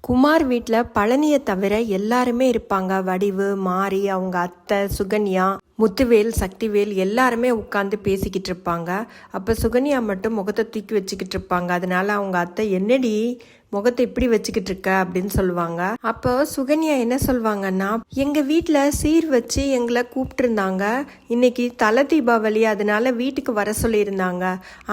குமார் வீட்டில் பழனியை தவிர எல்லாருமே இருப்பாங்க. வடிவு, மாரி, அவங்க அத்தை, சுகன்யா, முத்துவேல், சக்திவேல் எல்லாருமே உட்காந்து பேசிக்கிட்டு இருப்பாங்க. அப்போ சுகன்யா மட்டும் முகத்தை தூக்கி வச்சுக்கிட்டு இருப்பாங்க. அதனால அவங்க அத்தை, என்னடி முகத்தை இப்படி வச்சுக்கிட்டு இருக்க அப்படின்னு சொல்லுவாங்க. அப்போ சுகன்யா என்ன சொல்லுவாங்கன்னா, எங்க வீட்டில் சீர் வச்சு எங்களை கூப்பிட்டுருந்தாங்க. இன்னைக்கு தலை தீபாவளி, அதனால வீட்டுக்கு வர சொல்லியிருந்தாங்க.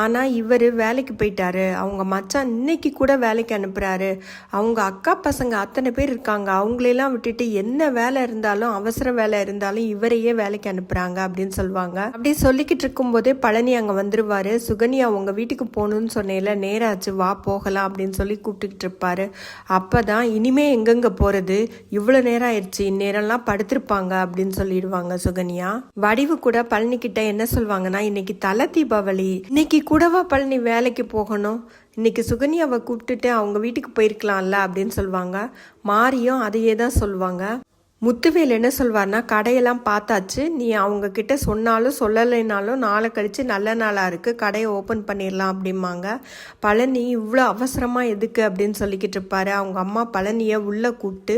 ஆனால் இவர் வேலைக்கு போயிட்டாரு. அவங்க மச்சான் இன்னைக்கு கூட வேலைக்கு அனுப்புறாரு. அவங்க அக்கா பசங்க அத்தனை பேர் இருக்காங்க. அவங்களெல்லாம் விட்டுட்டு என்ன வேலை இருந்தாலும், அவசர வேலை இருந்தாலும் இவரையே வேலைக்கு அனுப்புறாங்க அப்படின்னு சொல்லுவாங்க. அப்படி சொல்லிக்கிட்டு இருக்கும் போதே பழனி அங்கே வந்துருவாரு. சுகன்யா உங்க வீட்டுக்கு போகணும்னு சொன்னேல, நேராச்சு, வா போகலாம் அப்படின்னு சொல்லி கூப்பிட்டு இருப்பாரு. அப்பதான் இனிமே எங்கெங்க போறது, இவ்வளவு நேரம் ஆயிடுச்சு, இந்நேரம்லாம் படுத்திருப்பாங்க அப்படின்னு சொல்லிடுவாங்க சுகன்யா. வடிவு கூட பழனி கிட்ட என்ன சொல்வாங்கன்னா, இன்னைக்கு தலை தீபாவளி, இன்னைக்கு கூடவா பழனி வேலைக்கு போகணும், இன்னைக்கு சுகன்யாவை கூப்பிட்டுட்டு அவங்க வீட்டுக்கு போயிருக்கலாம்ல அப்படின்னு சொல்லுவாங்க. மாரியும் அதையே தான் சொல்லுவாங்க. முத்துவேல் என்ன சொல்வார்னா, கடையெல்லாம் பார்த்தாச்சு, நீ அவங்க கிட்ட சொன்னாலும் சொல்லலைனாலும் நாளை கழிச்சு நல்ல நாளாக இருக்குது, கடையை ஓப்பன் பண்ணிடலாம் அப்படிம்பாங்க. பழனி இவ்வளோ அவசரமாக எதுக்கு அப்படின்னு சொல்லிக்கிட்டு இருப்பாரு. அவங்க அம்மா பழனியை உள்ளே கூப்பிட்டு,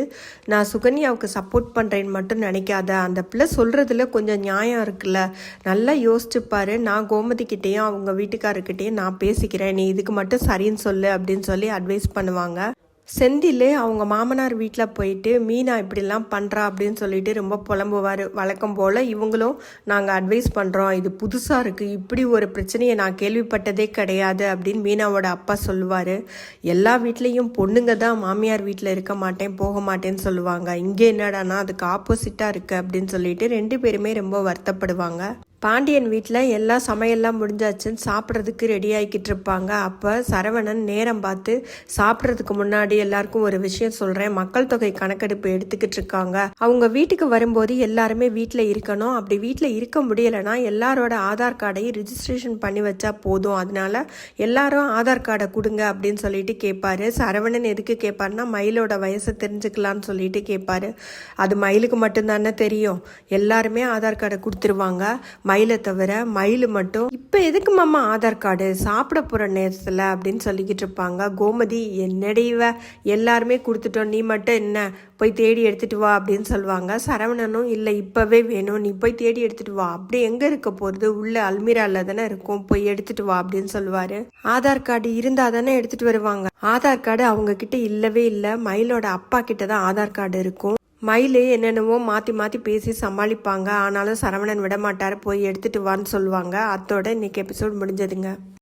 நான் சுகன்யாவுக்கு சப்போர்ட் பண்ணுறேன்னு மட்டும் நினைக்காத, அந்த பிள்ளை சொல்கிறதுல கொஞ்சம் நியாயம் இருக்குல்ல, நல்லா யோசிச்சுப்பாரு, நான் கோமதிக்கிட்டேயும் அவங்க வீட்டுக்காரர்கிட்டையும் நான் பேசிக்கிறேன், நீ இதுக்கு மட்டும் சரின்னு சொல்லு அப்படின்னு சொல்லி அட்வைஸ் பண்ணுவாங்க. செந்தில் அவங்க மாமனார் வீட்டில் போயிட்டு மீனா இப்படிலாம் பண்ணுறா அப்படின்னு சொல்லிட்டு ரொம்ப புலம்புவார். வழக்கம் போல் இவங்களும் நாங்கள் அட்வைஸ் பண்ணுறோம், இது புதுசாக இருக்குது, இப்படி ஒரு பிரச்சனையை நான் கேள்விப்பட்டதே கிடையாது அப்படின்னு மீனாவோட அப்பா சொல்லுவார். எல்லா வீட்லேயும் பொண்ணுங்க தான் மாமியார் வீட்டில் இருக்க மாட்டேன் போக மாட்டேன்னு சொல்லுவாங்க, இங்கே என்னடானா அதுக்கு ஆப்போசிட்டாக இருக்குது அப்படின்னு சொல்லிட்டு ரெண்டு பேருமே ரொம்ப வருத்தப்படுவாங்க. பாண்டியன் வீட்டில் எல்லா சமையல்லாம் முடிஞ்சாச்சுன்னு சாப்பிட்றதுக்கு ரெடி ஆகிக்கிட்டு இருப்பாங்க. அப்போ சரவணன் நேரம் பார்த்து, சாப்பிட்றதுக்கு முன்னாடி எல்லாருக்கும் ஒரு விஷயம் சொல்கிறேன், மக்கள் தொகை கணக்கெடுப்பு எடுத்துக்கிட்டு இருக்காங்க, அவங்க வீட்டுக்கு வரும்போது எல்லாருமே வீட்டில் இருக்கணும், அப்படி வீட்டில் இருக்க முடியலைன்னா எல்லாரோட ஆதார் கார்டையும் ரிஜிஸ்ட்ரேஷன் பண்ணி வச்சா போதும், அதனால எல்லாரும் ஆதார் கார்டை கொடுங்க அப்படின்னு சொல்லிட்டு கேட்பாரு. சரவணன் எதுக்கு கேட்பாருன்னா, மயிலோட வயசை தெரிஞ்சுக்கலான்னு சொல்லிட்டு கேட்பாரு. அது மயிலுக்கு மட்டும்தானே தெரியும், எல்லாருமே ஆதார் கார்டை கொடுத்துருவாங்க, மயிலை தவிர. மயில் மட்டும், இப்போ எதுக்கு மாமா ஆதார் கார்டு, சாப்பிட போகிற நேரத்தில் அப்படின்னு சொல்லிக்கிட்டு இருப்பாங்க. கோமதி, என்னடிவ எல்லாருமே கொடுத்துட்டோம், நீ மட்டும் என்ன போய் தேடி எடுத்துட்டு வா அப்படின்னு சொல்லுவாங்க. சரவணனும், இல்லை இப்போவே வேணும், நீ போய் தேடி எடுத்துட்டு வா, அப்படி எங்கே இருக்க போகிறது, உள்ள அல்மீராவில் தானே இருக்கும், போய் எடுத்துட்டு வா அப்படின்னு சொல்லுவார். ஆதார் கார்டு இருந்தால் தானே எடுத்துகிட்டு வருவாங்க. ஆதார் கார்டு அவங்க கிட்ட இல்லவே இல்லை, மயிலோட அப்பா கிட்ட தான் ஆதார் கார்டு இருக்கும். மயிலே என்னென்னவோ மாற்றி மாற்றி பேசி சமாளிப்பாங்க. ஆனாலும் சரவணன் விட மாட்டார், போய் எடுத்துகிட்டு வான்னு சொல்லுவாங்க. அத்தோட இன்னைக்கு எபிசோட் முடிஞ்சதுங்க.